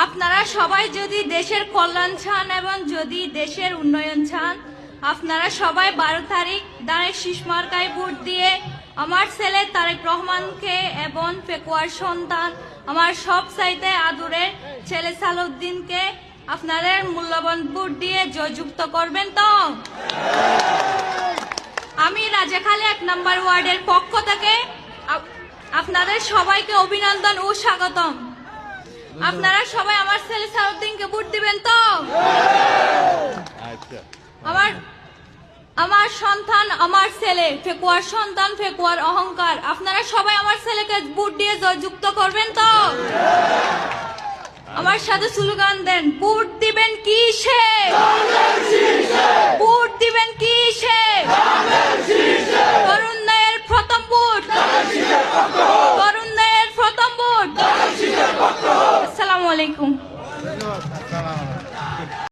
আপনারা সবাই যদি দেশের কল্যাণ চান এবং যদি দেশের উন্নয়ন চান, আপনারা সবাই 12 তারিখ দানের শীষ মার্কায় ভোট দিয়ে আমার ছেলে তারেক রহমানকে এবং পেকুয়ার সন্তান আমার সব চাইতে আদরের ছেলে সালাউদ্দিনকে আপনাদের মূল্যবান ভোট দিয়ে জয়যুক্ত করবেন তো। আমি রাজাখালী 1 নম্বর ওয়ার্ডের পক্ষ থেকে আপনাদের সবাইকে অভিনন্দন ও স্বাগতম। আপনারা সবাই আমার ছেলে সালাউদ্দিনকে ভোট দিবেন তো। আমার সন্তান আমার ছেলে, ফেকুয়ার সন্তান ফেকুয়ার অহংকার, আপনারা সবাই আমার ছেলেকে ভোট দিয়ে জয়যুক্ত করবেন তো। আমার সাথে স্লোগান দেন, ভোট দিবেন কিসে, ভোট দিবেন কিসে, তরুণের প্রথম ভোট, তরুণের প্রথম ভোট। আসসালামু আলাইকুম।